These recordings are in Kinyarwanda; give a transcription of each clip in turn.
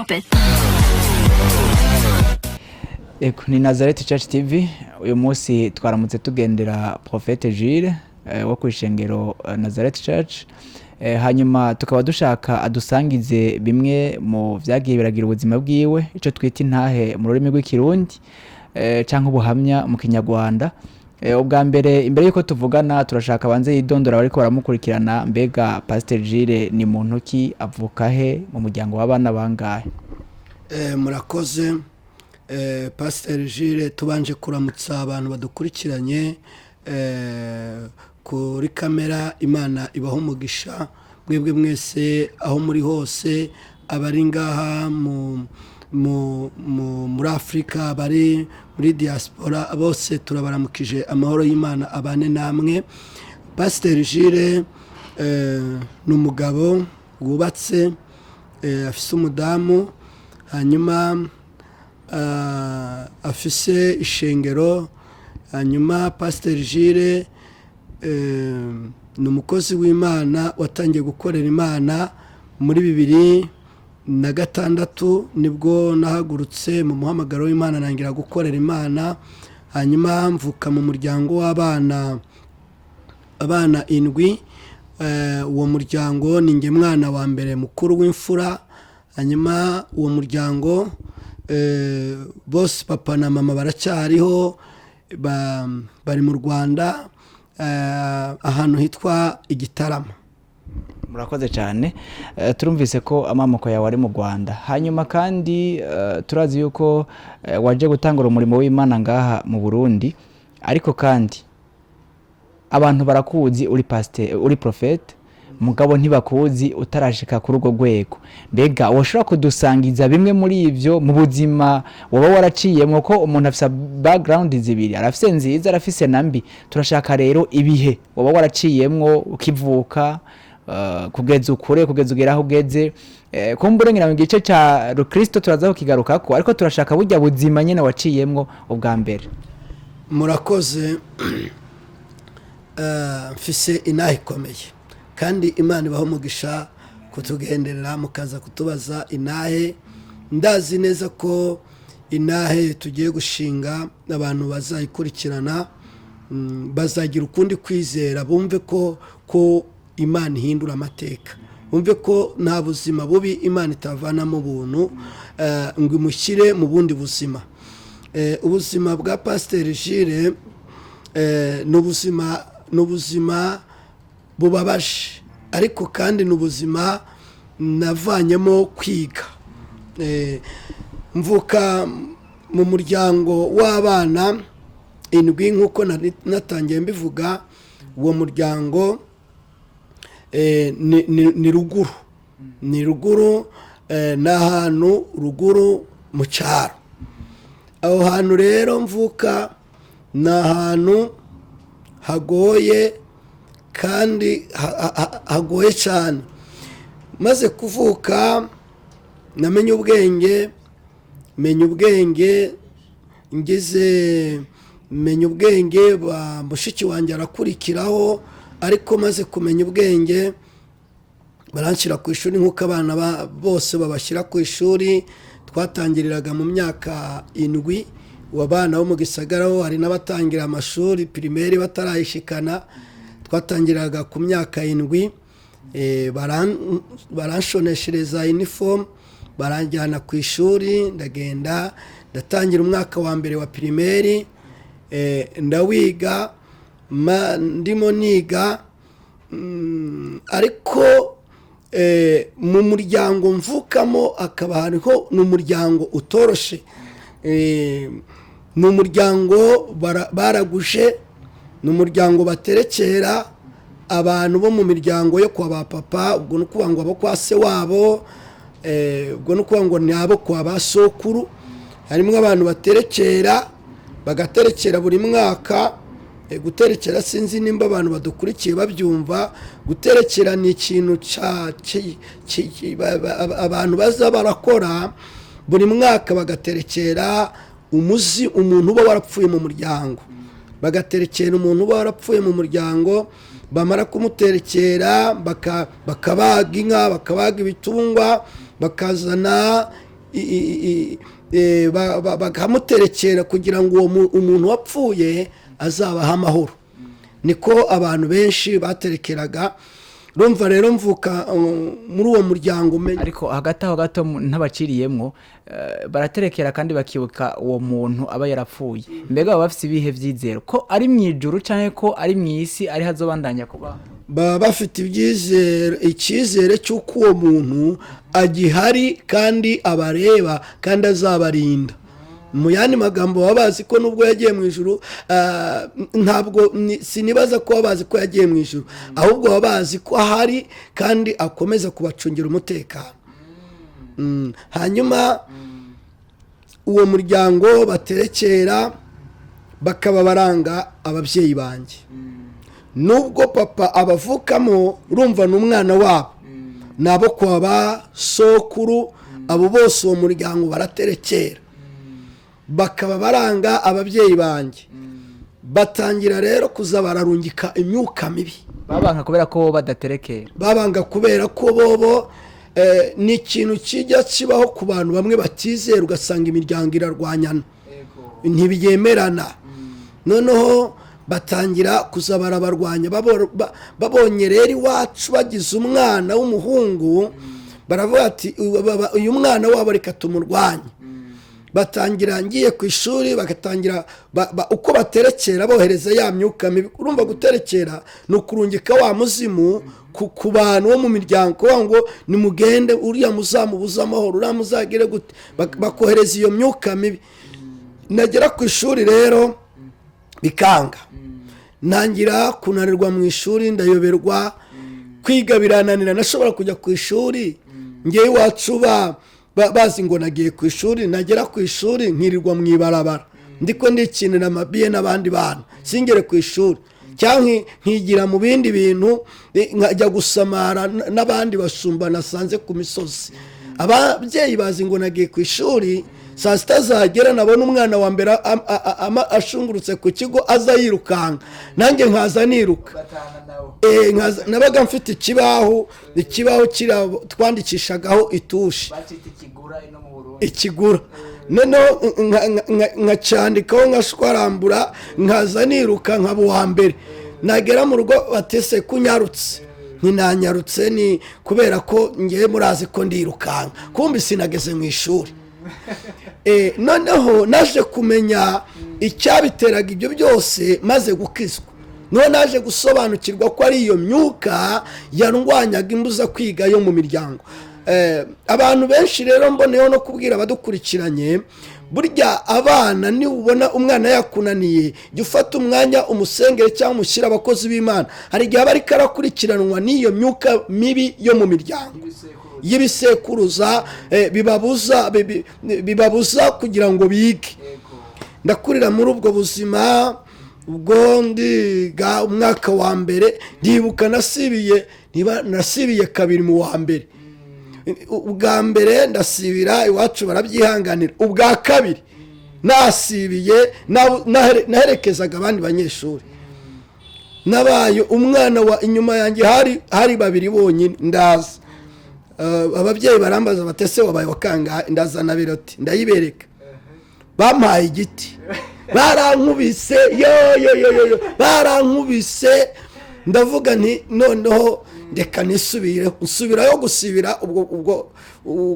Stop it. Eko ni Nazareth Church TV uyu munsi twaramutse tugendera Prophète Jules wo kwishengero Nazareth Church hanyuma tukaba dushaka adusangize bimwe mu vyagiye biragira ubuzima bwiwe ico twita intahe mu rurimi rw'ikirundi canke ubuhamya mu kinyarwanda. Ubwa mbere imbere yuko tuvugana turashaka banze yidondora bariko baramukurikirana mbega Pastor Jules ni muntu ki avuka he mu muryango w'abana bangahe? Murakoze Pastor Jules tubanje kuramutsa abantu badukurikiranye kuri kamera. Imana ibaho umugisha mwebwe mwese aho muri hose, abari ngaha muri Afrika, bari muri diaspora, bose turabaramukije amahoro y'Imana abane namwe. Pastor Jules ni umugabo wubatse, afise umudamu, hanyuma afise ishengero. Hanyuma Pastor Jules ni umukozi w'Imana watangiye gukorera Imana muri 2006 nibwo nahagurutse mu muhamagaro w'Imana nangira gukorera Imana. Hanyuma mvuka mu muryango w'abana 7. Uwo muryango ni nge mwana wa mbere mukuru w'imfura. Hanyuma uwo muryango bose papa na mama baracyariho, bari mu Rwanda ahantu hitwa Igitarama. Murakoze cyane. Turumvise ko amamoko yawe ari mu Rwanda, hanyuma kandi turazi yuko waje gutangura umurimo w'Imana ngaha mu Burundi, ariko kandi abantu barakuzi uri pastor, uri prophète, mugabo ntibakuzi utarashika kuri urwo rwego. Mbega washobora kudusangiza bimwe muri ivyo mu buzima waba waraciyemo, ko umuntu afise background zibiri, arafise nziza arafise nambi. Turashaka rero ibihe waba waraciyemo ukivuka kugeza ukure, kugeza ugera aho ugeze. Kumbure ngira mu gice ca Kristo turazaho kigarukako, ariko turashaka burya buzima nyene waciyemo ubwa mbere. Murakoze. Mfise inahe ikomeye kandi Imana ibaho umugisha kutugenderera mukaza kutubaza inahe. Ndazi neza ko inahe tugiye gushinga abantu bazayikurikirana bazagira ukundi kwizera, bumve ko Imana ihindura amateka, bumve ko nta buzima bubi Imana itavana mu buntu ngo imushyire mu bundi buzima. Ubuzima bwa Pastor Jules n'ubuzima bubabaje, ariko kandi n'ubuzima navanyemo kwiga. Mvuka mu muryango w'abana 7 nkuko natangiye mbivuga. Uwo muryango ni ruguru, n'ahantu ruguru mu cyaro. Aho hantu rero mvuka ni ahantu hagoye kandi hagoye cyane. Maze kuvuka namenye ubwenge, menya ubwenge mushiki wanjye arakurikiraho, ariko maze kumenya ubwenge baranshyira ku ishuri nk'uko abana bose babashyira ku ishuri. Twatangiriraga mu myaka 7. Abana bo mu gisagara hari n'abatangira amashuri primaire batarayishikana. Twatangiraga ku myaka 7. Baranshoneshereza uniform, baranjyana ku ishuri, ndagenda ndatangira umwaka wa mbere wa primaire. Ndawiga ndimo niga, ariko mu muryango mvukamo akaba hariho n'umuryango utoroshe. N'umuryango baraguje, n'umuryango baterekera abantu bo mu miryango yo kwa ba papa, ubwo no kuvuga ngo abo kwa se wabo, ubwo no kuvuga ngo ni abo kwa ba sokuru. Harimo abantu baterekera, bagaterekera buri mwaka. Guterekera sinzi nimba abantu badukurikiye babyumva. Guterekera ni ikintu abantu baza barakora buri mwaka, bagaterekera umuntu uba warapfuye mu muryango. Bagaterekera umuntu uba warapfuye mu muryango, bamara kumuterekera bakabaga inka, bakabaga ibitungwa, bakazana bakamuterekera kugira ngo umuntu wapfuye azabaha amahoro. Niko abantu benshi baterekeraga. Rumva rero mvuka muri uwo muryango umenya. Ariko hagati aho gato ntabaciriyemwo baraterekera kandi bakibuka uwo muntu aba yarapfuye. Mbega baba bafite ibihe vyizero ko ari mu ijuru canke ko ari mu isi ari hazobandanya kuba? Baba bafite icyizere cy'uko uwo muntu agihari kandi abareba kandi azabarinda. Mu yandi magambo baba bazi ko nubwo yagiye mu ijuru, ntabwo sinibaza ko baba bazi ko yagiye mu ijuru, ahubwo baba bazi ko ahari kandi akomeza kubacungira umutekano. Hanyuma uwo muryango baterekera bakaba baranga ababyeyi banjye. Nubwo papa abavukamo, urumva n'umwana wabo, nabo kwa ba sokuru, abo bose uwo muryango baraterekera, bakaba baranga ababyeyi banjye. Batangira rero kuza bararungika imyuka mibi. Babanga kubera ko badaterekera. Babanga kubera ko bobo ni ikintu kijya kibaho ku bantu bamwe batizera, ugasanga imiryango irarwanyana, ntibyemerana. Noneho batangira kuza barabarwanya. Babonye rero iwacu bagize umwana w'umuhungu, baravuga ati uyu mwana wabo reka tumurwanye. Batangira ngiye ku ishuri, bagatangira uko baterekera bohereza ya myuka mibi. Urumva guterekera ni ukurungika wa muzimu ku bantu bo mu miryango ngo nimugende, uriya muzamubuza amahoro, uriya muzagire gute, bakohereza iyo myuka mibi. Nagera ku ishuri rero bikanga, ntangira kunanirwa mu ishuri, ndayoberwa, kwiga birananira. Nashobora kujya ku ishuri ngewe iwacu bazi ngo nagiye ku ishuri, nagera ku ishuri nkirirwa mu ibarabara ndiko ndikinira amabiye n'abandi bana, singere ku ishuri, cyangwa nkigira mu bindi bintu, nkajya gusamara n'abandi basumba nasanze ku misozi. Ababyeyi bazi ngo nagiye ku ishuri, saa sita zagera nabona umwana wa mbere ashungurutse ku kigo aza yirukanga, nanjye nkaza niruka. Nabaga mfite ikibaho twandikishagaho itushi, ikigura. Noneho nkacandikaho, nkashwarambura, nkaza niruka nkaba uwa mbere. Nagera mu rugo batese kunyarutse, ntinanyarutse, ni kubera ko ngiye murazi ko ndirukanga, kumbi sinageze mu ishuri. Noneho naje kumenya icyabiteraga ibyo byose maze gukizwa. None naje gusobanukirwa ko ari iyo myuka yarwanyaga imbuza kwiga yo mu miryango. Abantu benshi rero mboneyeho no kubwira abadukurikiranye, burya abana ni ubona umwana yakunaniye, jya ufata umwanya umusengere cyangwa umushyira abakozi b'Imana. Hari igihe aba ariko arakurikiranwa n'iyo myuka mibi yo mu miryango y'ibisekuruza, bibabuza kugira ngo bige. Ndakurira muri ubwo buzima. Ubwo ndiga umwaka wa mbere, ndibuka nasibiye kabiri mu wa mbere. Ubwa mbere ndasibira, iwacu barabyihanganira. Ubwa kabiri nasibiye, naherekezaga abandi banyeshuri. Nabaye umwana wa inyuma yanjye hari babiri bonyine. Ndaza, ababyeyi barambaza batese wabaye wakangahe, ndazana biroti ndayibereka. Bampaye igiti, barankubise, barankubise. Ndavuga nti noneho ndeka nsubirayo gusibira. Ubwo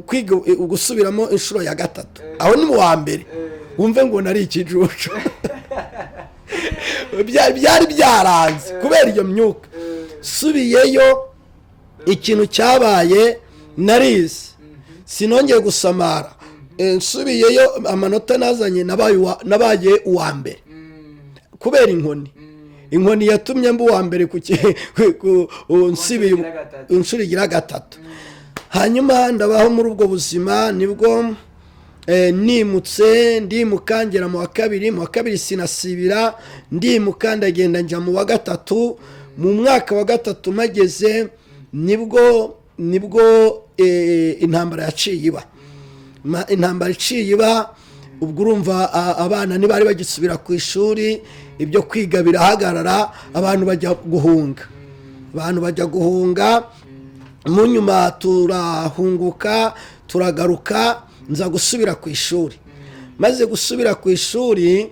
kwiga gusubiramo inshuro ya gatatu, aho ni mu wa mbere. Wumve ngo nari ikijuju. Byari byaranze kubera iyo myuka. Subiyeyo, ikintu cyabaye narize, sinongeye gusamara. Nsubiyeyo, amanota nazanye nabaye uwa mbere kubera inkoni yatumye mba uwa mbere inshuro igira gatatu. Hanyuma ndabaho muri ubwo buzima. Nibwo nimutse, ndimuka ngera mu wa kabiri sinasibira, ndimuka ndagenda njya mu wa gatatu. Mu mwaka wa gatatu mageze, nibwo intambara yaciye iba. Intambara iciye iba, ubwo urumva abana ntibari bagisubira ku ishuri, ibyo kwiga birahagarara, abantu bajya guhunga. Mu nyuma turahunguka, turagaruka. nza gusubira ku ishuri. Maze gusubira ku ishuri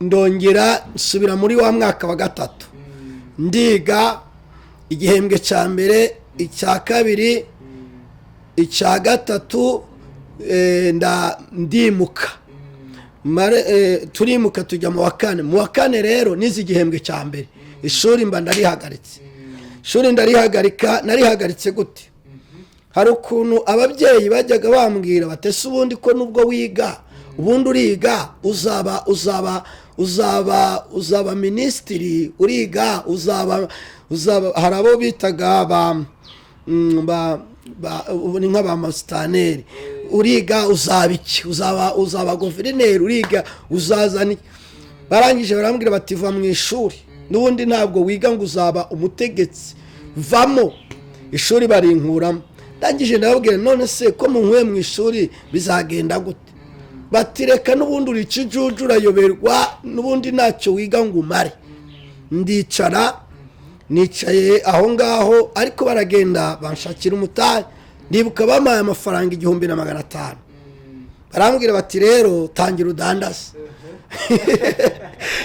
ndongera nsubira muri wa mwaka wa 3 ndiga igihembwe cya mbere, icya kabiri, icya gatatu, ndimuka. Turimuka tujya mu wa 4. Mu wa 4 rero nizi igihembwe cya mbere ishuri mba ndarihagaritse. Ishuri narihagaritse gute? Hari ukuntu ababyeyi bajyaga bambwira batese ubundi ko nubwo wiga ubundi uriga uzaba minisitiri, uriga uzaba hari abo bitaga ni nk'abamasitaneri, uriga uzaba iki, uzaba guverineri, uriga uzazana. Barangije barambwira bati va mu ishuri, n'ubundi ntabwo wiga ngo uzaba umutegetsi, vamo. Ishuri barinkuramo. Ndangije ndababwira none se ko munkuye mu ishuri bizagenda gute? Bati reka n'ubundi uri ikijuju urayoberwa, n'ubundi ntacyo wiga ngo umare. Nicaye aho ngaho, ariko baragenda banshakira umutahe. Ndibuka bamaye amafaranga 1,500. Barambwira bati rero tangira udandaze.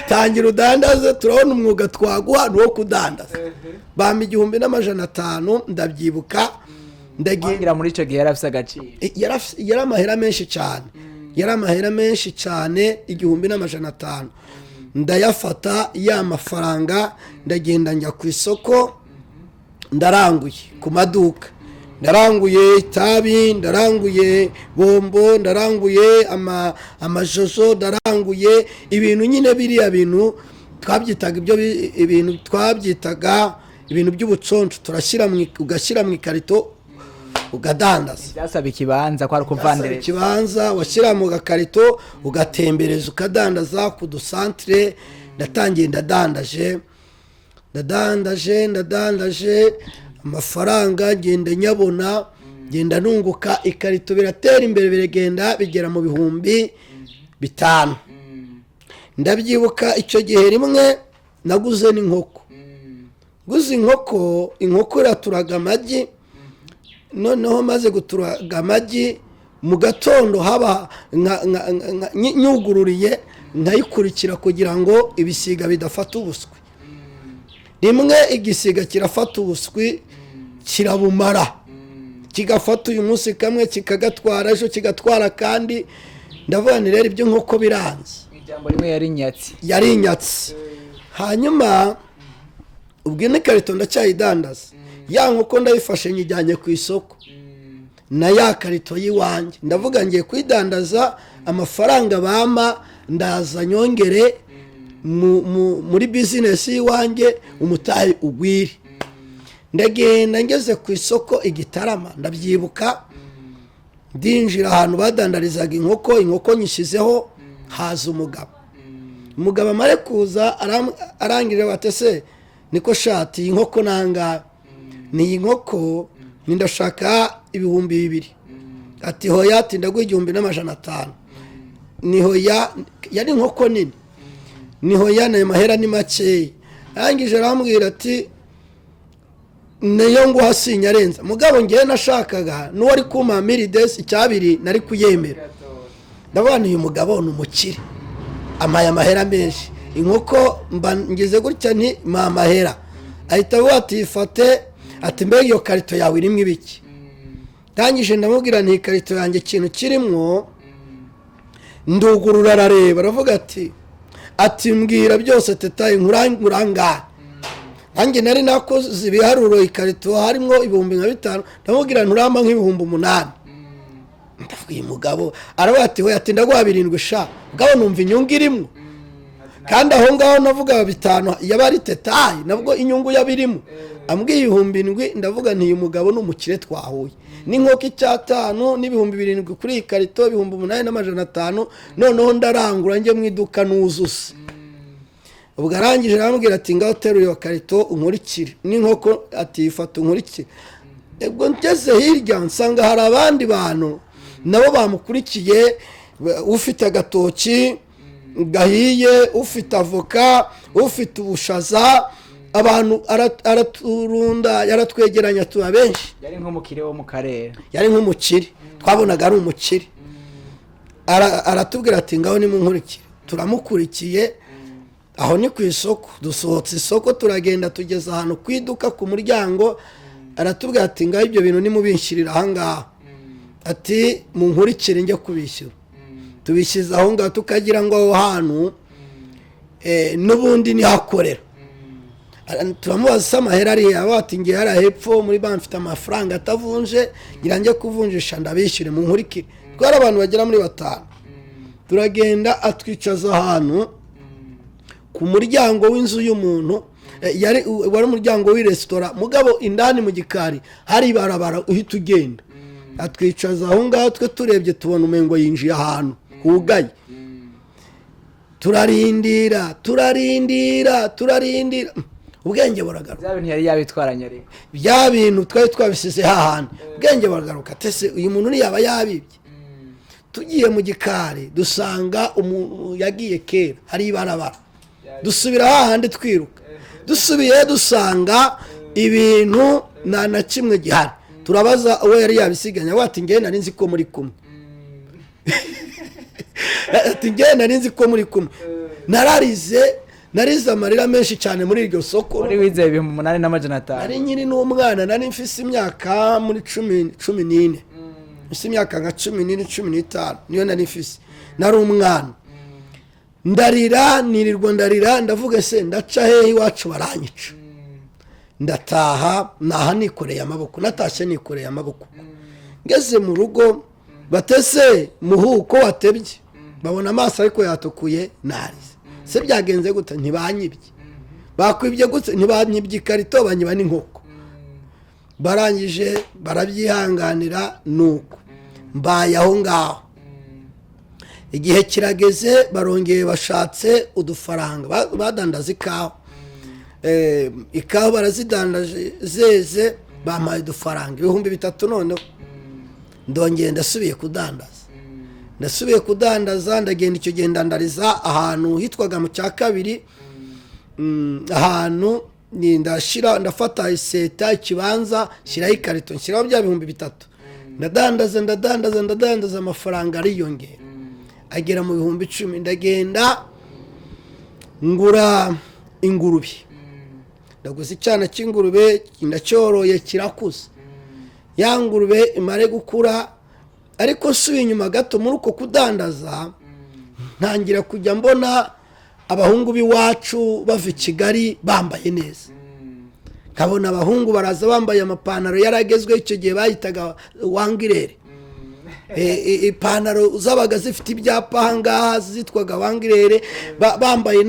Tangira udandaze, turabona umwuga twaguha ni wo kudandaza. Bampa 1,500 ndabyibuka. Ndagira muri icyo gihe yarafise agaciro. Yari amahera menshi cyane. Yari amahera menshi cyane, 1,500. Ndayafata ya mafaranga, ndagenda njya ku isoko, ndaranguye ku maduka. Ndaranguye itabi, ndaranguye bombo, ndaranguye amajojo, ndaranguye ibintu nyine biriya bintu twabyitaga ibintu by'ubuconco, ugashyira mu ikarito ugadandaza. Byasaba ikibanza kwa rukuvandereza. Ikibanza washyira mu gakarito ugatembereza ukadandaza ku dusantre. Ndatangiye ndadandaje amafaranga ngenda nyabona, ngenda nunguka. Ikarito biratera imbere, biragenda bigera mu 5,000. Ndabyibuka icyo gihe rimwe naguze n'inkoko. Guze inkoko iraturaga amagi. Noneho maze guturaga amagi, mu gatondo haba nyugururiye nkayikurikira kugira ngo ibisiga bidafata ubuswi. Rimwe igisiga kirafata ubuswi kirabumara, kigafata uyu munsi kamwe kikagatwara, ejo kigatwara kandi. Ndavuga ni rero ibyo nkoko biranze. Ijambo rimwe yari inyatsi. Hanyuma ubwo n'ikarito ndacyayidandaza. Ya nkoko ndayifashe nyijyanye ku isoko na ya karito y'iwanjye. Ndavuga ngiye kwidandaza, amafaranga bama ndaza nyongere muri business y'iwanjye, umutahe ugwire. Ndagenda ngeze ku isoko Igitarama, ndabyibuka. Ndinjira ahantu badandarizaga inkoko nyishyizeho, haza umugabo amare kuza arangirira batese niko shati inkoko nanga ni inkoko ndashaka 2,000. Ati hoya, ati ndaguha 1,500. Ni hoya, yari inkoko nini. Ni hoya na mahera ni make. Arangije arambwira ati neyo ngo hasinya arenza. Mugabo ngiye nashakaga n'uwari kuma Mirides icyabiri nari kuyemera. Ndabona uyu mugabo ni umukire, amaye amahera menshi. Inkoko mba ngeze gutya nti mahera. Ahita avuga ati ifate, ati mbega iyo karito yawe irimo ibiki? Ndangije ndamubwira nti karito yanjye ikintu kirimo. Ndugurura arareba, aravuga ati mbwira byose tetaye nkurangura. Nanjye nari nakoze ibiharuro, ikarito harimo 5,000. Ndamubwira nturamba nk'8,000. Ndavuga uyu mugabo aravuga ati hoya, ati ndaguha 7 sha. Mugabo numva inyungu irimo, kandi aho ngaho navuga 5 yabari tetaye, nabwo inyungu yabirimo. Ambwiye 7,000. Ndavuga nti uyu mugabo n'umukire twahuye. N'inkoko 5 n'ibihumbi 7 kuri ikarito, 8,500. Noneho ndarangura njye mu iduka nuzusa. Ubwo arangije arambwira ati ngaho teruye iyo karito unkurikire. N'inkoko ati ifata unkurikire. Ubwo ngeze hirya nsanga hari abandi bantu nabo bamukurikiye, ufite agatoki gahiye, ufite avoka, ufite ubushaza, abantu araturunda, yaratwegeranya tuba benshi. yari nk'umukire wo mu karere, yari nk'umukire, twabonaga ari umukire. Aratubwira ati ngaho nimunkurikire. Turamukurikiye, aho ni ku isoko. Dusohotse isoko turagenda tugeza ahantu ku iduka ku muryango. Aratubwira ati ngaho ibyo bintu nimubinshyirira ahangaha, ati munkurikire njye kubishyura. Tubishyize aho ngaho, tukagira ngo aho hantu n'ubundi nihakorera. Turamubaza se amahera ari aba, ati ngiye hariya hepfo muri banki mfite amafaranga atavunje, ngira njye kuvunjisha ndabishyure munkurikire. Twari abantu bagera muri 5. Turagenda atwicaza ahantu ku muryango w'inzu y'umuntu, wari umuryango w'iresitora, mugabo indani mu gikari hari ibarabara uhita ugenda. Atwicaza aho ngaho, twe turebye tubona umengo yinjiye ahantu hugaye. Turarindira ubwenge buragaruka. bya bintu yari yabitwaranye ariko Bya bintu twari twabisize hahandi, ubwenge buragaruka. Tese uyu muntu ntiyaba yabibye. Tugiye mu gikari dusanga umuntu yagiye kera, hari ibarabara. Dusubira hahandi twiruka. Dusubiye dusanga ibintu nta na kimwe gihari. Turabaza uwo yari yabisiganya, ati ngiye nari nzi ko muri kumwe. Ati ngiye nari nzi ko muri kumwe. Narize amarira menshi cyane muri iryo soko. wari wizeye 8,500. Nari nyiri n'umwana, nari mfise imyaka muri 14. Mfise imyaka nka 14-15 niyo nari mfise. Nari umwana. Ndarira, nirirwa ndarira, ndavuga se ndaca hehe iwacu baranyica. Ndataha naha nikoreye amaboko, natashye nikoreye amaboko. Ngeze mu rugo batese muhuko watebye. Babona amaso ariko yatukuye narize. Se byagenze gute? Ntibanyibye. Bakwibye gute? Ntibanyibye ikarito, banyiba n'inkoko. Barangije barabyihanganira nuko mbaye aho ngaho. Igihe kirageze barongeye bashatse udufaranga, badandaza ikawa. Ikawa barazidandaje zeze, bampaye udufaranga 3,000 noneho. Ndongeye ndasubiye kudandaza. Ndagenda icyo gihe ndandariza ahantu hitwaga mu cya kabiri. Ahantu ndafata iseta ikibanza, shyiraho ikarito, nshyiraho bya 3,000. Ndadandaza amafaranga ariyongera agera mu 10,000. Ndagenda ngura ingurube. Ndaguze icyana cy'ingurube, ndacyoroye kirakuze. Ya ngurube imare gukura, ariko subiye inyuma gato muri uko kudandaza, ntangira kujya mbona abahungu b'iwacu bava i Kigali bambaye neza. Kabona abahungu baraza bambaye amapantaro yaragezweho icyo gihe bayitaga wangirere. Ipantaro zabaga zifite ibyapa ahangaha zitwaga wangirere, bambaye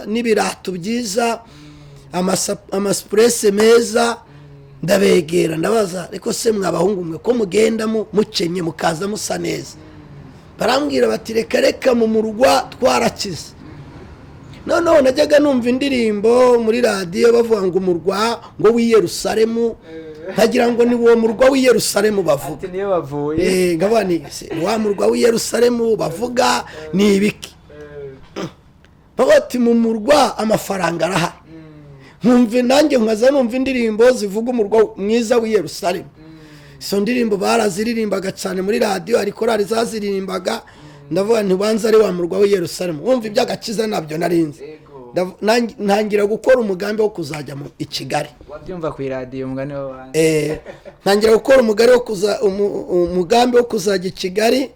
n'ibirato byiza, amaspresse meza. Ndabegera ndabaza, ariko se mwabahungu mwe ko mugenda mukenye mukaza musa neza? Barambwira bati reka mu murwa twarakize. Noneho najyaga numva indirimbo muri radio bavuga ngo umurwa ngo w'i Yerusalemu, nkagira ngo ni uwo murwa w'i Yerusalemu bavuga. ati niyo bavuye. Ngabani wa murwa w'i Yerusalemu bavuga ni ibiki? Bati mu murwa amafaranga arahari. Nkumva nanjye nkaza numva indirimbo zivuga umurwa mwiza w'i Yerusalemu. Izo ndirimbo baraziririmbaga cyane muri radio, ariko rari zaziririmbaga. Ndavuga ntibanza ari wa murwa w'i Yerusalemu. Wumva iby'agakiza nabyo narinze. Ntangira gukora umugambi wo kuzajya i Kigali. Wabyumva ku radio umugani w'abandi. Ntangira gukora umugambi wo kuzajya i Kigali,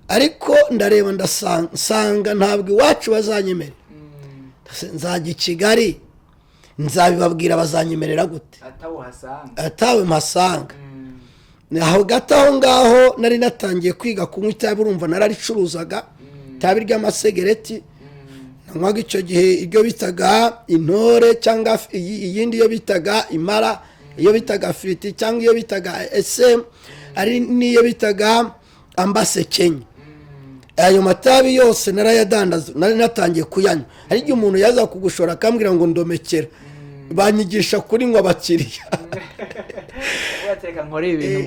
ariko ndareba ndasanga ntabwo iwacu bazanyemera. Nzajya i Kigali, nzabibabwira bazanyemerera gute? Atawe mpasanga. Aho gato ngaho nari natangiye kwiga kunywa itabi, urumva nararicuruzaga itabi ry'amasegereti. Nanywaga icyo gihe iryo bitaga intore, cyangwa iyindi yo bitaga imara, iyo bitaga firiti, cyangwa iyo bitaga SM, ari niyo bitaga ambase Kenya. Ayo matabi yose narayadandaza, nari natangiye kuyanywa. Ari igihe umuntu yaza kugushora akambwira ngo ndomekera, banyigisha kuri ngo abakiriya.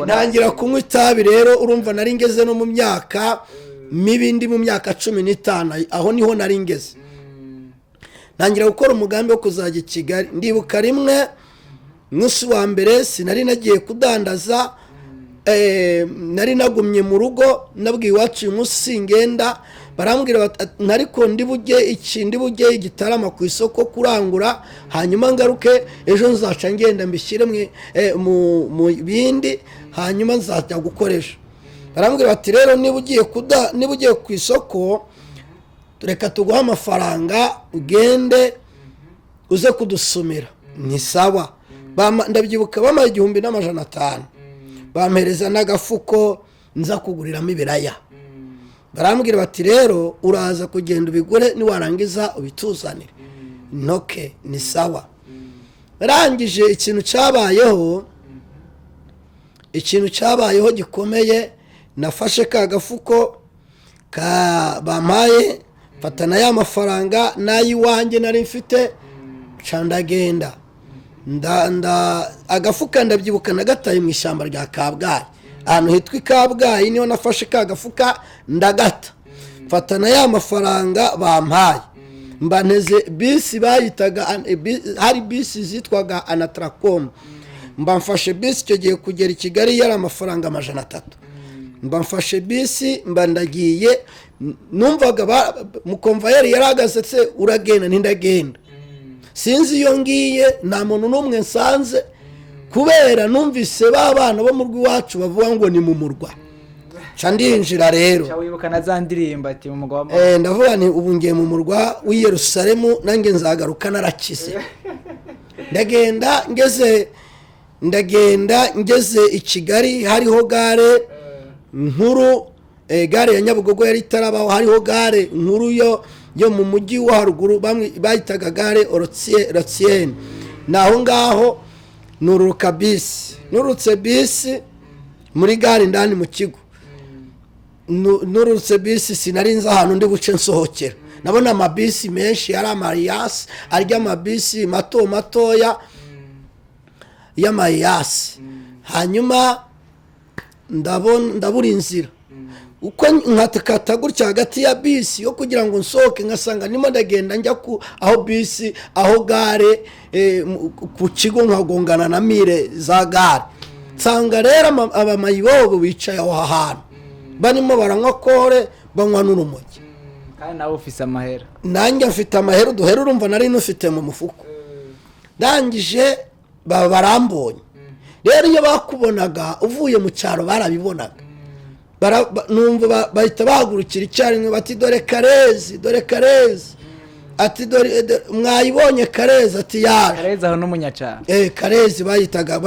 Ntangira kunywa itabi rero, urumva nari ngeze no mu myaka mibi, ndi mu myaka 15, aho niho nari ngeze. ntangira gukora umugambi wo kuzajya i Kigali. Ndibuka rimwe umunsi wa mbere sinari nagiye kudandaza, nari nagumye mu rugo, nabwiye iwacu uyu munsi singenda, barambwira ariko ndi bujye igitarama ku isoko kurangura, hanyuma ngaruke ejo nzaca ngenda mbishyire mu bindi, hanyuma nzajya gukoresha. Barambwira bati rero niba ugiye ku isoko reka tuguha amafaranga ugende uze kudusumira. Ni sawa. Ndabyibuka bamaye 1,500 bampereza n'agafuko nza kuguriramo ibiraya. Barambwira bati rero uraza kugenda ubigure niwarangiza ubituzanire. Noke ni sawa. Rangije ikintu cyabayeho gikomeye, nafashe ka gafuko bamaye, fatana ya mafaranga nayiwanjye nari mfite, candagenda agafuka ndabyibuka nagataye mu ishyamba rya Kabgayi, ahantu hitwa i Kabgayi niho nafashe ka gafuka ndagata, fatana ya mafaranga bampaye, mbanteze bisi bayitaga, hari bisi zitwaga Anatracom, mbamfashe bisi icyo gihe kugera i Kigali yari amafaranga 300. Mbamfashe bisi mbandagiye, numvaga mukomvayeri yaragase uragenda ntindagenda, sinzi iyo ngiye nta muntu n'umwe nsanze, kubera numvise babana bo mu rw'iwacu bavuga ngo ni mu murwa. Ca ndinjira rero, wibuka na za ndirimbo ati mu murwa ndavuga ni ubu ngiye mu murwa w'i Yerusalemu, nange nzagaruka narakize. ndagenda ngeze i Kigali, hariho gare nkuru, gare ya Nyabugogo yari itarabaho, hariho gare nkuru yo mu mujyi wa haruguru bayitaga gare Orotien. Naho ngaho nururuka bisi, nurutse bisi muri gare ndani mu kigo, nurutse bisi sinari nzi ahantu ndi buce nsohokera. Nabona amabisi menshi yari amariyasi, arya amabisi matoya y'amayasi. Hanyuma ndabura inzira, uko nkatakata gutya hagati ya bisi yo kugira ngo nsohoke, nkasanga nimo ndagenda njya aho gare ku kigo, nkagongana na mire za gare. Nsanga rero abamayibobo bicaye aho hantu barimo baranywa kore, banywa n'urumogi. Kandi nawe ufise amahera. Nanjye mfite amahera, duhera urumva nari nufite mu mufuko. Ndangije barambonye. Rero iyo bakubonaga uvuye mu cyaro barabibonaga, numva bahita bahagurukira icyarimwe bati dore Karezi, ati dore mwayibonye Karezi, ati yaje. Karezi aho n'umunyacyaro. Karezi bamwitaga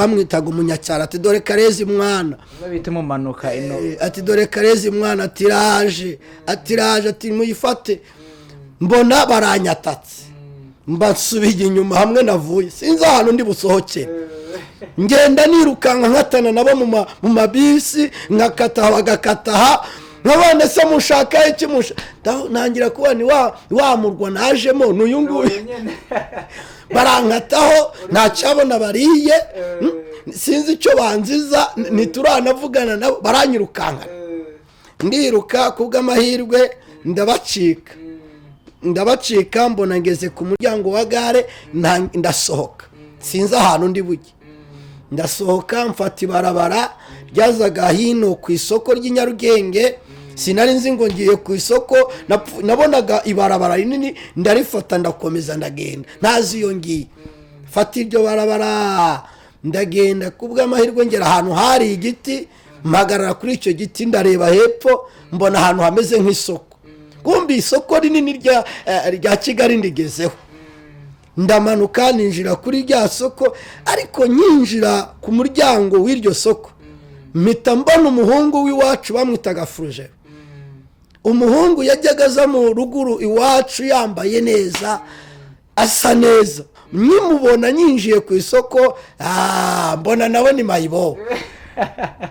umunyacyaro, ati dore Karezi mwana, bita mumanuka ino, ati dore Karezi mwana, ati raje, ati muyifate. Mbona baranyatatse, mbasubiye inyuma hamwe navuye, sinzi ahantu ndi busohokere. Ngenda nirukanka nkatana nabo mu mabisi, nkakata bagakataha, nkabone se mushaka iki nangira kuba ni wa murwa najemo n'uyu nguyu. Barankataho ntacyabona bariye, sinzi icyo banziza, ntituranavugana nabo, baranyirukanka. Ndiruka kubw'amahirwe ndabacika, mbona ngeze ku muryango wa gare, ndasohoka, sinzi ahantu ndi bujye. Ndasohoka mfata ibarabara ryazaga hino ku isoko ry'i Nyarugenge, sinari nzi ngo ngiye ku isoko, nabonaga ibarabara rinini, ndarifata ndakomeza ndagenda, ntazi iyo ngiye. Fata iryo barabara ndagenda, kubw'amahirwe ngera ahantu hari igiti, mpagarara kuri icyo giti, ndareba hepfo, mbona ahantu hameze nk'isoko. Kumbi isoko rinini rya Kigali ndigezeho. Ndamanuka ninjira kuri rya soko, ariko nyinjira ku muryango w'iryo soko, mpita mbona umuhungu w'iwacu bamwitaga Fruje. Umuhungu yajyaga aza mu ruguru iwacu yambaye neza, asa neza. Nyimubona nyinjiye ku isoko, mbona nawe ni mayibo.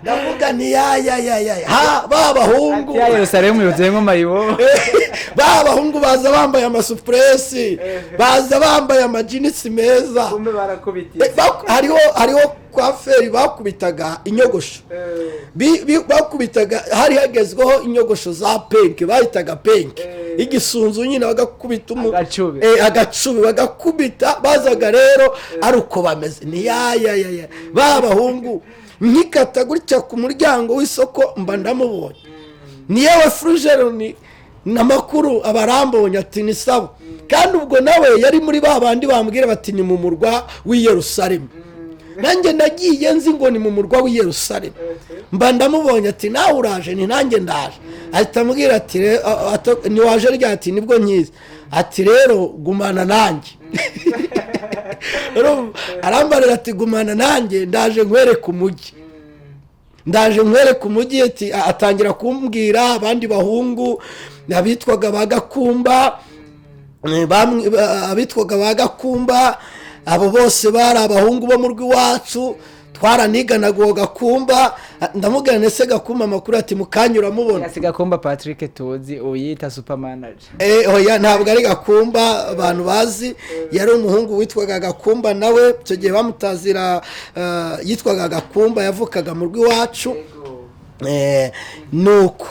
Ndavuga ni babahungu ya Yerusalemu yuzuyemo mayibo. Babahungu baza bambaye amasupresi, baza bambaye amajinisi meza. Kumbe barakubitiye. kwa feri bakubitaga inyogosho bakubitaga hari hagezweho inyogosho za penke bahitaga penke igisunzu nyine bagakubita agacubi bagakubita bazaga rero ari uko bameze ni ya babahungu nkikata gutya ku muryango w'isoko mba ndamubonye ni yewe Frugeroni n'amakuru abarambonye ati ni sawa kandi ubwo nawe yari muri babandi bambwira bati ni mu murwa w'i Yerusalemu nanjye nagiye nzi ngo ni mu murwa w'i Yerusalemu mba ndamubonye ati nawe uraje ni nanjye ndaje ahita ambwira ati ni waje ryati nibwo nkiza ati rero gumana nanjye arambarira ati gumana nanjye ndaje nkwereke umujyi ati atangira kumbwira abandi bahungu abitwaga ba Gakumba abo bose bari abahungu bo mu rw'iwacu twaraniganaga uwo Gakumba ndamubwira nese Gakumba amakuru ati mukanyura mubona yasi Gakumba Patrick tuzi uyita super manager oya ntabwo ari Gakumba abantu bazi yari umuhungu witwaga Gakumba nawe icyo gihe bamutazira yitwaga Gakumba yavukaga mu rw'iwacu nuko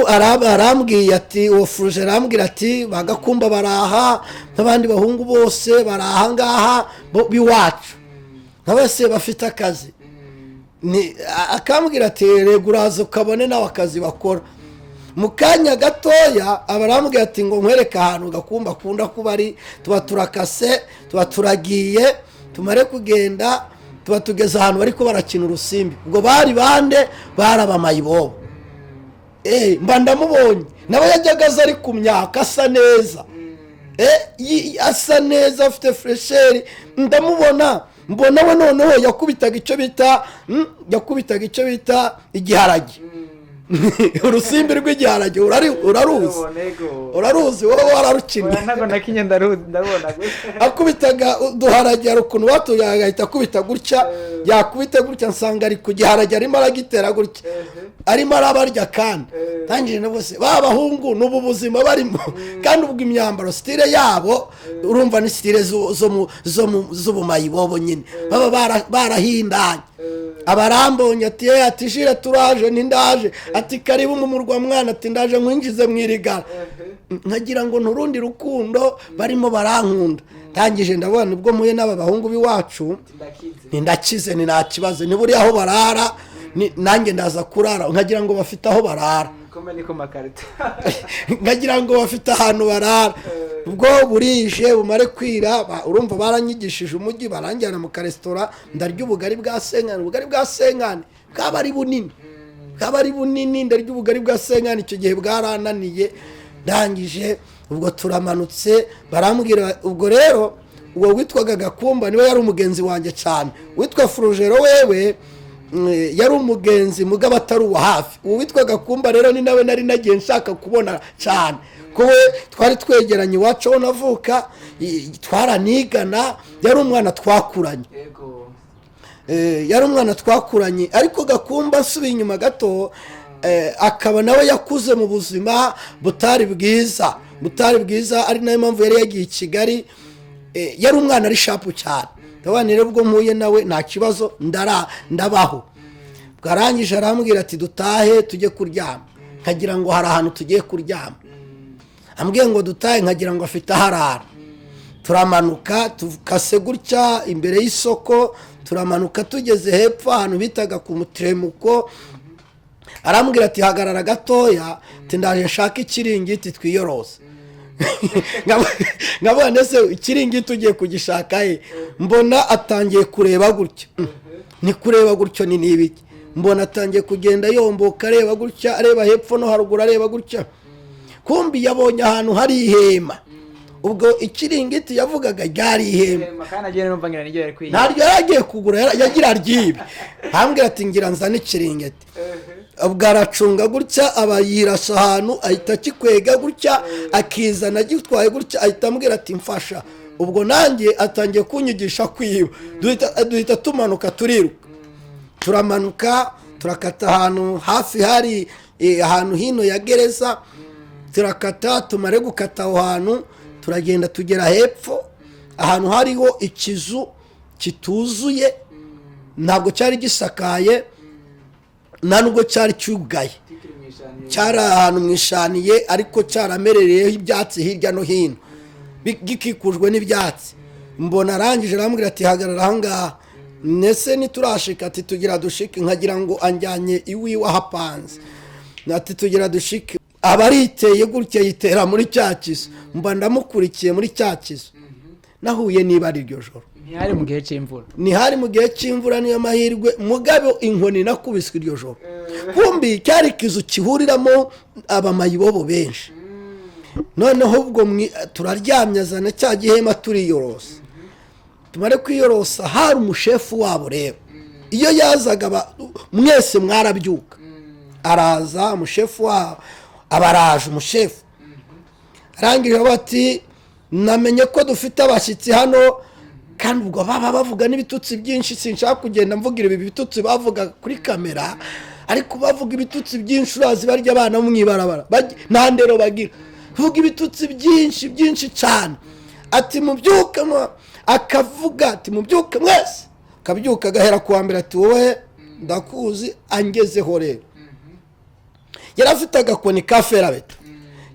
arambwiye ati uwo Fruje arambwira ati bagakumba baraha n'abandi bahungu bose baraha ngaha biwacu n'abase bafite akazi akambwira ati rego uraza ukabone nawe akazi bakora mu kanya gatoya abarambwira ati ngo nkwereke ahantu Gakumba akunda kuba ari tuba turakase tuba turagiye tumare kugenda tuba tugeze ahantu bariko barakina urusimbi ubwo bari bande barabamayibobo mba ndamubonye nawe yajyaga aza ari ku myaka asa neza afite fresheri ndamubona mbona we noneho yakubitaga icyo bita igiharage urusimbi rw'igiharage uraruzi wowe wararukinnye ntabwo nakinye ndabona akubitaga uduharage hari ukuntu batuye agahita akubita gutya yakubita gutya nsanga ari ku giharage arimo aragitera gutya arimo arabarya kandi tangije na bose babahungu n'ubu buzima barimo kandi ubwo imyambaro style yabo urumva ni style z'ubumayibobo nyine baba barahindanye abarambonye ati shira turaje nindaje ati karibu mu murwa mwana ati ndaje nkwinjize mwirigara nkagira ngo nturundi rukundo barimo barankunda tangije ndabona ubwo muye n'aba bahungu biwacu ndakize ni nta kibazo ni buri aho barara nanjye ndaza kurara nkagira ngo bafite aho barara nkagira ngo bafite ahantu barara ubwo burije bumare kwira urumva baranyigishije umujyi baranjyana mu karesitora ndarya ubugari bwa senkani bwaba ari bunini ndarya ubugari bwa senkani icyo gihe bwarananiye ndangije ubwo turamanutse barambwira ubwo rero uwo witwaga Gakumba niwe yari umugenzi wanjye cyane witwa Frugero wewe yari umugenzi mugabo atari uwa hafi uwo witwa Gakumba rero ni nawe nari nagiye nshaka kubona cyane kuwe twari twegeranye iwacu aho navuka twaranigana yari umwana twakuranye ariko Gakumba asubiye inyuma gato akaba nawe yakuze mu buzima butari bwiza ari nayo mpamvu yari yagiye i Kigali yari umwana ari shapu cyane ndabona rero ubwo mpuye nawe nta kibazo ndabaho bwarangije arambwira ati dutahe tujye kuryama nkagira ngo hari ahantu tugiye kuryama ambwiye ngo dutahe nkagira ngo afite aharara turamanuka tukase gutya imbere y'isoko turamanuka tugeze hepfo ahantu bitaga ku Mutremuko arambwira ati hagarara gatoya ati ndaje nshaka ikiringiti twiyoroza nkabona nese ikiringiti ugiye kugishaka mbona atangiye kureba gutya ni kureba gutyo ni n'ibiki mbona atangiye kugenda yomboka areba gutya areba hepfo no haruguru areba gutya kumbi yabonye ahantu hari ihema ubwo ikiringiti yavugaga ryari ihema ntaryo yaragiye kugura yagira ryibi hambwira ati ngira nzane ikiringiti ubwo aracunga gutya aba yirasa ahantu ahita kikwega gutya akizana gitwaye gutya ahita ambwira ati mfasha ubwo nanjye atangiye kunyigisha kwiba duhita tumanuka turamanuka turakata ahantu hafi hari ahantu hino ya gereza turakata tumare gukata aho hantu turagenda tugera hepfo ahantu hariho ikizu kituzuye, ntabwo cyari gisakaye, nta nubwo cyari cyugaye, cyari ahantu mwishaniye ariko cyaramerereyeho ibyatsi hirya no hino gikikujwe n'ibyatsi. Mbona arangije arambwira ati hagarara ahangaha, ndetse niturashika ati tugira dushike, nkagira ngo anjyanye iwiwe ahapanze, ati tugira dushike, aba ariteye gutya yitera muri cya kizu, mba ndamukurikiye muri cya kizu, nahuye niba ari iryo joro. Ntihari mu gihe cy'imvura? Ntihari mu gihe cy'imvura, niyo mahirwe mugabo inkoni nakubiswe iryo joro. Kumbi cyari ikizu kihuriramo abamayibobo benshi. Noneho ubwo turaryamye, azana cya gihema turiyorosa, tumare kwiyorosa, hari umushefu wabo rero. Iyo yazaga mwese mwarabyuka, araza umushefu wabo, abaraje umushefu arangije bati namenye ko dufite abashyitsi hano, kandi ubwo baba bavuga n'ibitutsi byinshi, sinshaka kugenda mvugira ibi bitutsi bavuga kuri kamera, ariko bavuga ibitutsi byinshi, urazi barya abana mu ibarabara nta ndero bagira, vuga ibitutsi byinshi byinshi cyane. Ati mubyuke, akavuga ati mubyuke mwese, akabyuka agahera kuwa mbere ati wowe ndakuzi, angezeho rero. Yari afite agakoni ka ferabeto,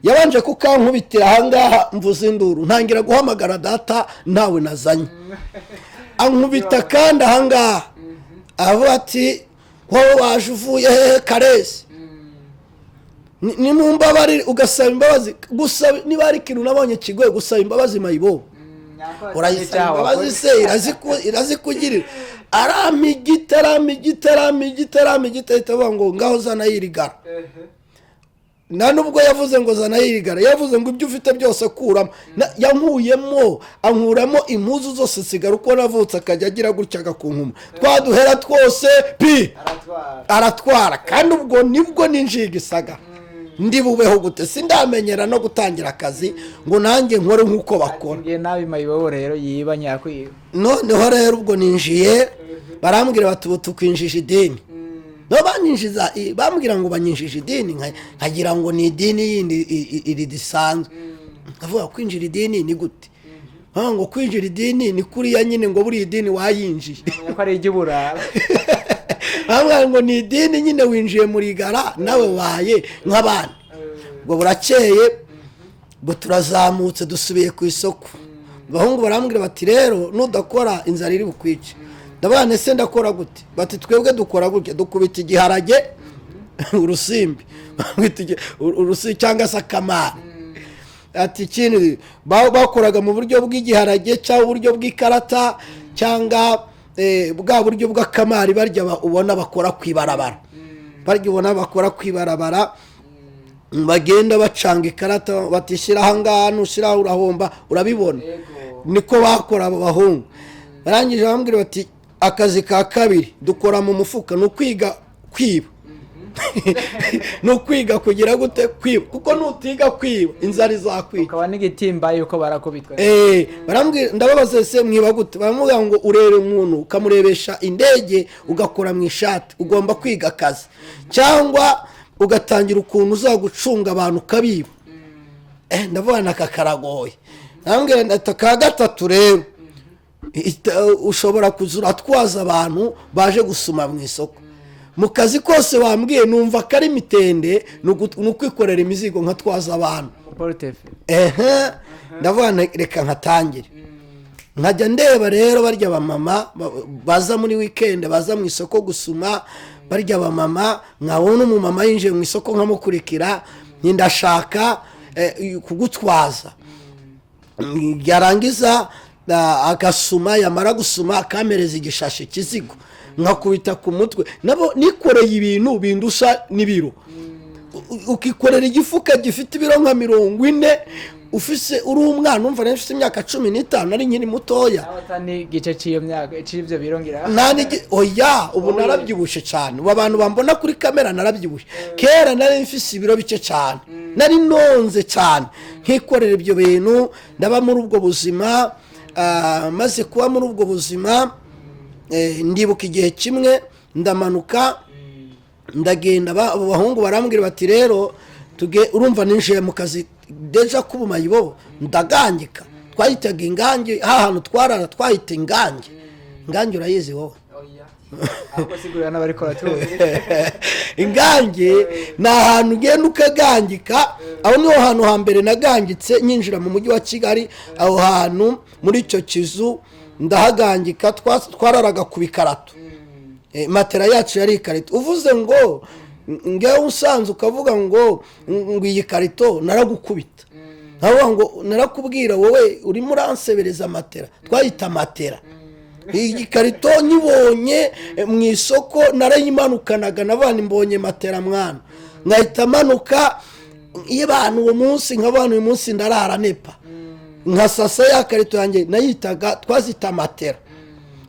yabanje kukankubitira ahangaha, mvuze induru, ntangira guhamagara data ntawe nazanye, ankubita kandi ahangaha, avuga ati wowe waje uvuye hehe Karesi, nimumbabarire, ugasaba imbabazi. Gusa niba ari ikintu nabonye kigoye, gusaba imbabazi mayibobo, urayisaba imbabazi se irazikugirira. aramigita itavuga ngo ngaho zana yirigara. Nta nubwo yavuze ngo zana yirigara, yavuze ngo ibyo ufite byose kuramo. Yankuyemo, ankuramo impuzu zose, sigara uko navutse, akajya agira gutya agakunkuma, twaduhera twose aratwara. Kandi ubwo nibwo ninjiga isaga, ndi bubeho gute, sindamenyera no gutangira akazi ngo nanjye nkore nk'uko bakora. Nabi mayibobo rero yiba nyakwiba. Noneho rero ubwo ninjiye, barambwira bati ubu tukwinjije idini. No banyinjiza, bambwira ngo banyinjije idini, nkagira ngo ni idini yindi iri disanzwe. Avuga kwinjira idini ni gute? Ngo kwinjira idini ni kuriya nyine, ngo buri idini wayinjiye. Ko ari igiburara. Bambwira ngo ni idini nyine, winjiye muri gara nawe waye nk'abandi. Ngo burakeye, ngo turazamutse dusubiye ku isoko. Abahungu barambwira bati rero nudakora inzara iri bukwice. Ndabana se ndakora gute? Bati twebwe dukora gutya, dukubita igiharage, urusimbi, urusimbi cyangwa se akamara. Ati ikindi bakoraga mu buryo bw'igiharage cyangwa uburyo bw'ikarata cyangwa bwa buryo bw'akamari, barya ubona bakora kwibarabara, barya ubona bakora kwibarabara, bagenda bacanga ikarata, batishyira ahangaha, nushyiraho urahomba, urabibona. Niko bakora abo bahungu. Barangije bambwira bati akazi ka kabiri dukora mu mufuka, ni ukwiga kwiba. Ni ukwiga kugira gute kwiba, kuko nutiga kwiba inzara izakwica. Ukaba n'igitimba yuko barakubitwa. Barambwira, ndababaza se mwiba gute? Baramubwira ngo urere umuntu ukamurebesha indege ugakora mu ishati, ugomba kwiga akazi, cyangwa ugatangira ukuntu uzagucunga abantu ukabiba. Ndavuga naka karagoye. Barambwira ndata gatatu rero, ushobora kuzura twaza abantu baje gusuma mu isoko. Mu kazi kose wambwiye numva kari mitende, nukwikorera imizigo nka twaza abantu. Ndavuga reka nkatangire. Nkajya ndeba rero barya abamama baza muri weekend, baza mu isoko gusuma, barya abamama, nkabona umumama yinjiye mu isoko nkamukurikira, ndashaka kugutwaza. Yarangiza agasuma, yamara gusuma akamereza igishashi kizigo, nkakubita ku mutwe. Nabo nikoreye ibintu bindusha n'ibiro. Ukikorera igifuka gifite ibiro nka 40, ufise uri umwana, umva nari mfite imyaka 15, nari nkiri mutoya. Abatani gice ciyo myaka c'ivyo birongira. Nani oya, ubu narabyibushe cyane. Abantu bambona kuri kamera narabyibushe. Kera nari mfise ibiro bice cyane, nari nonze cyane. Nkikorera ibyo bintu, ndaba muri ubwo buzima. Maze kuba muri ubwo buzima, ndibuka igihe kimwe ndamanuka, ndagenda, abahungu barambwira bati rero urumva ninjiye mu kazi deja kuba mayibobo, ndagangika. Twahitaga ingange, hantu twarara twahita ingange. ingange urayizi wowe? ahubwo sigurira n'abarikora tu ingange ni ahantu ugenda ukagangika. aho niho hantu hambere nagangitse nyinjira mu mujyi wa Kigali. aho hantu muri icyo kizu ndahagangika, twararaga ku bikarato. matera yacu yari ikarito. uvuze ngo ngewe usanze ukavuga ngo iyi karito naragukubita, nkavuga ngo narakubwira wowe urimo uransebereza matera. twayita matera. iyi karito nyibonye mu isoko narayimanukanaga, nabana mbonye matera mwana, nkahita manuka iyo abantu uwo munsi nk'abantu uyu munsi ndarara nepa nkasasa ya karito yanjye nayitaga, twazita matera.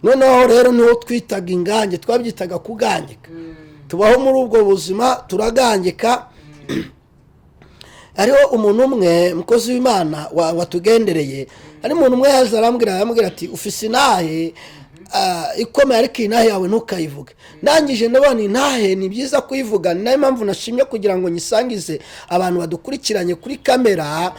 noneho rero niho twitaga ingange, twabyitaga kugangika. tubaho muri ubwo buzima turagangika. hariho umuntu umwe mukozi w'Imana watugendereye, hari umuntu umwe yaje arambwira ati ufise inahe ikomeye ariko inahe yawe ntukayivuge. ndangije ndabona inahe ni byiza kuyivuga, ni nayo mpamvu nashimye kugira ngo nyisangize abantu badukurikiranye kuri kamera.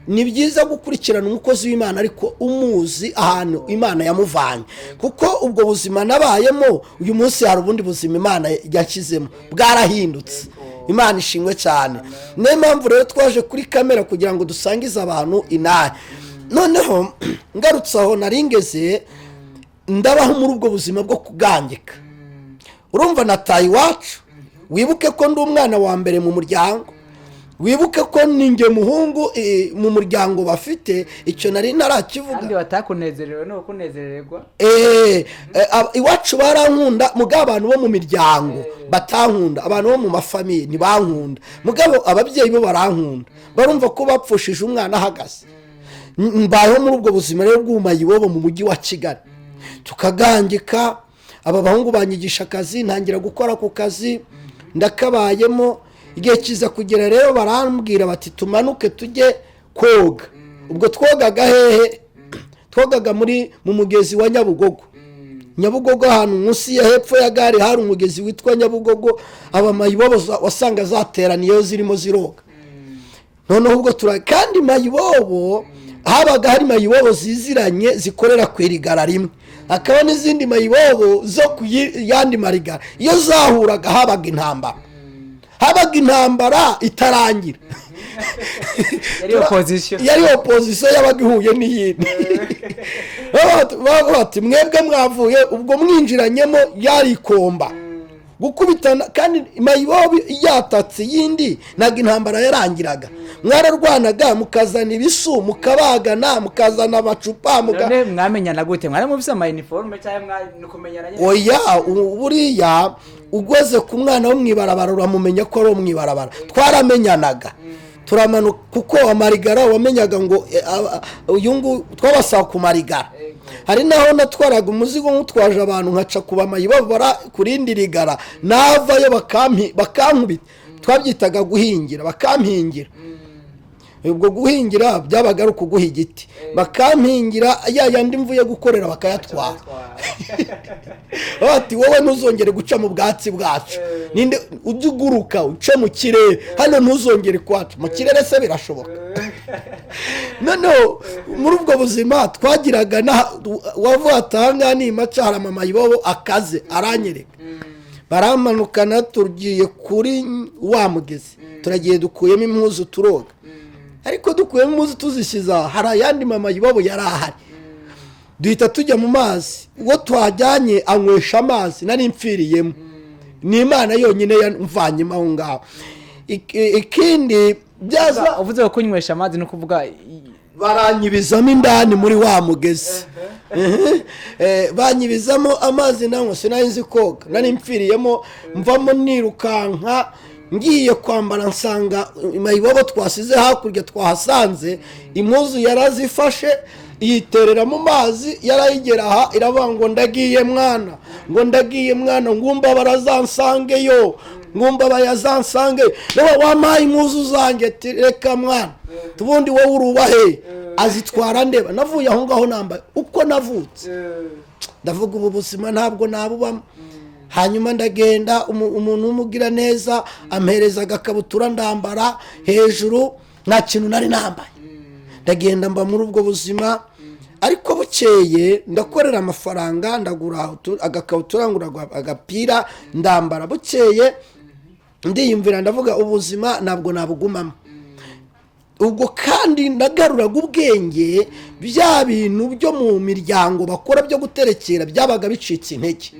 ni byiza gukurikirana umukozi w'Imana ariko umuzi ahantu Imana yamuvanye, kuko ubwo buzima nabayemo uyu munsi hari ubundi buzima Imana yashyizemo bwarahindutse. Imana ishimwe cyane. niyo mpamvu rero twaje kuri kamera kugira ngo dusangize abantu inahe. noneho ngarutse aho naringeze ndabaho muri ubwo buzima bwo kugangika. urumva nataye iwacu, wibuke ko ndi umwana wa mbere mu muryango, wibuke ko ninjye muhungu mu muryango bafite. icyo nari narakivuga kandi batakunezerewe no kunezererwa. iwacu barankunda, mugabo abantu bo mu miryango batankunda, abantu bo mu mafamiye ntibankunda, mugabo ababyeyi bo barankunda, barumva ko bapfushije umwana ahagaze. mbayeho muri ubwo buzima rero bw'umayibobo mu mujyi wa Kigali. tukagangika, aba bahungu banyigisha akazi, ntangira gukora ku kazi, ndakabayemo. igihe kiza kugera rero barambwira bati tumanuke tujye koga. ubwo twogaga hehe? twogaga mu mugezi wa Nyabugogo ahantu munsi ya hepfo ya gare hari umugezi witwa Nyabugogo. abamayibobo wasanga zateraniyeho zirimo ziroga. noneho ubwo kandi mayibobo habaga hari mayibobo ziziranye zikorera ku irigara rimwe, hakaba n'izindi mayibobo zo ku yandi marigara. iyo zahuraga habaga intambara itarangira. yari opozisiyo yabaga ihuye n'iyindi. bati mwebwe mwavuye ubwo mwinjiranyemo yarikomba gukubitana, kandi mayibobo yatatse yindi ntabwo intambara yarangiraga. mwararwanaga mukazana ibisu mukabagana mukazana amacupa mwamenyana gute? mwari mufise ama uniforme cyangwa mwari oya buriya ugweze ku mwana wo mwibarabara uramumenya ko ari mwibarabara. twaramenyanaga turamanuka kuko amarigara wamenyaga ngo uyungu twabasaba ku marigara. hari naho natwaraga umuzigo nk'utwaje abantu nkaca kuba mayibabara kurindi rigara, navayo bakankubita. twabyitaga guhingira, bakampingira. ubwo guhingira byabaga ari ukuguha igiti, bakampingira yandi mvuye gukorera bakayatwara. bati wowe ntuzongere guca mu bwatsi bwacu, ninde ujya uguruka uce mu kirere, hano ntuzongere kwacu mu kirere. se birashoboka? noneho muri ubwo buzima twagiraga wavuga atanga nimaca hari amayibobo akaze aranyereka. baramanukana tugiye kuri wa mugezi, turagiye dukuyemo impuzu turoga. ariko dukuyemo impuzu tuzishyiza hari ayandi mayibobo yari ahari. duhita tujya mu mazi, uwo twajyanye anywesha amazi nari mfiriyemo. ni Imana yonyine yamvanyemo aho ngaho. ikindi byaza uvuze ko kunywesha amazi no kuvuga baranyibizamo indani muri wa mugezi. banyibizamo amazi nanywa, sinari nzi koga, nari mfiriyemo. mvamo nirukanka, ngiye kwambara nsanga mayibobo twasize hakurya twahasanze impuzu yarazifashe yiterera mu mazi. yarayigera aha iravuga ngo ndagiye mwana, ngumba barazansangeyo, ngumba bayazansange. nawe wamaye impuzu zanjye, reka mwana, tubundi wowe urubahe. azitwara ndeba, navuye aho ngaho nambaye uko navutse. ndavuga ubu buzima ntabwo nabubamo. hanyuma ndagenda, umuntu w'umugira neza ampereza agakabutura ndambara hejuru, nta kintu nari nambaye. ndagenda mba muri ubwo buzima. ariko bukeye ndakorera amafaranga ndagura agakabutura ngura agapira ndambara. Bukeye ndiyumvira ndavuga ubuzima ntabwo nabugumamo. Ubwo kandi nagaruraga ubwenge, bya bintu byo mu miryango bakora byo guterekera byabaga bicitse intege,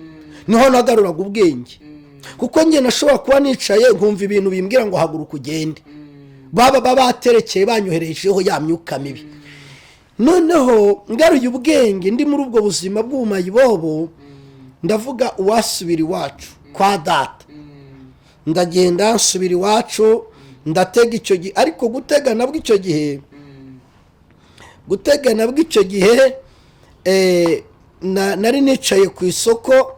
niho nagaruraga ubwenge. Kuko njye nashobora kuba nicaye nkumva ibintu bimbwira ngo haguruka ugende, baba baterekeye banyoherejeho ya myuka mibi. Noneho ngaruye ubwenge ndi muri ubwo buzima bw'ubumayibobo, ndavuga uwasubira iwacu kwa data. Ndagenda nsubira iwacu ndatega icyo gihe, ariko gutega nabwo icyo gihe nari nicaye ku isoko.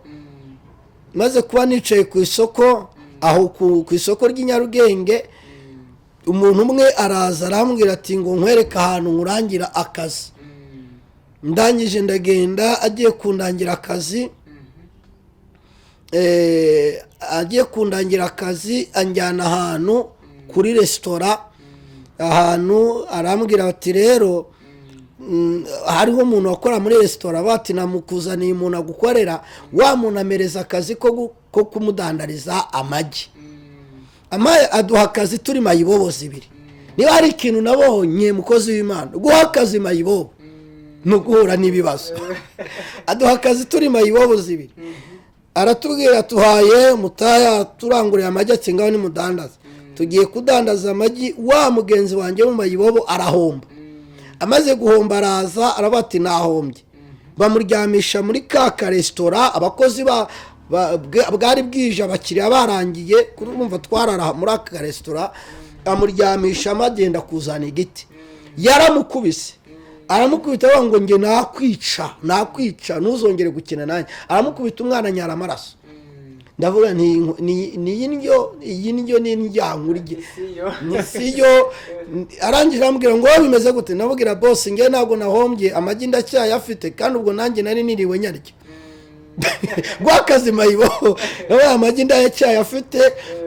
Maze kuba nicaye ku isoko, aho ku isoko ry'i Nyarugenge, umuntu umwe araza arambwira ati ngo nkwereke ahantu nkurangira akazi. Ndangije ndagenda, agiye kundangira akazi anjyana ahantu kuri resitora. Ahantu arambwira ati rero hariho umuntu wakora muri resitora, bati namukuzaniye umuntu agukorera, wa muntu amereza akazi ko kumudandariza amagi. Aduha akazi turi mayibobo zibiri. Niba hari ikintu nabonye mukozi w'Imana, guha akazi mayibobo no guhura n'ibibazo. Aduha akazi turi mayibobo zibiri, aratubwira tuhaye mutaya turangurira amagi ati ngaho ni mudandaza. Tugiye kudandaza amagi, wa mugenzi wanjye mu mayibobo arahomba. Amaze guhomba araza arabati nahombye. Bamuryamisha muri ka resitora, abakozi bwari bwije, abakiriya barangiye, kurumva twarara muri aka resitora. Amuryamisha amagenda kuzana igiti, yaramukubise, aramukubita ngo nge nakwica ntuzongere gukina nanjye. Aramukubita, umwana nyara amaraso. Ndavuga iyi ndyo ni indyankurye, siyo. Arangije arambwira ngo wowe bimeze gute? Nabwira boss nge ntabwo nahombye, amagi ndacyayafite, kandi ubwo nanjye nari niriwe nyarya. Gwakazi mayibo, amagi ndacyayafite,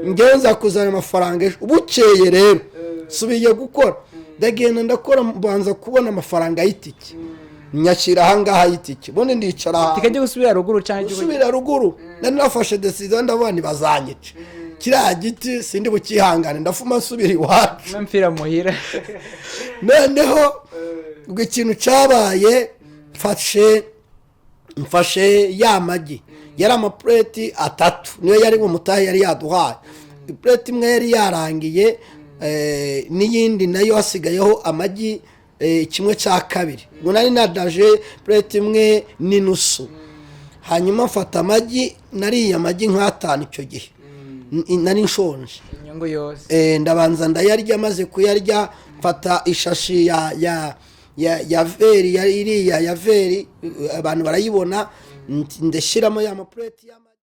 nge nza kuzana amafaranga ejo. Bukeye rero subiye gukora, ndagenda ndakora, mbanza kubona amafaranga y'itike, nyakira ahangaha y'itike. Bone ndicara aha tikajye gusubira ruguru cyane gusubira ruguru. Nari nafashe decision ndabona bazanyica, kiriya giti sindi bukihangane, ndafuma nsubira iwacu mpfira muhira. Noneho ubwo ikintu cyabaye, mfashe ya magi, yari amapleti 3 niyo yari mu mutahe yari yaduhaye. Pleti imwe yari yarangiye, n'iyindi nayo hasigayeho amagi 1/2. Ngo nari nadaje pleti imwe n'inusu. Hanyuma mfata amagi, nariye amagi nk'5 icyo gihe, nari nshonje inyungu yose. Ndabanza ndayarya, maze kuyarya mfata ishashi ya veri, iriya ya veri abantu barayibona, ndashyiramo ya mapleti y'amagi.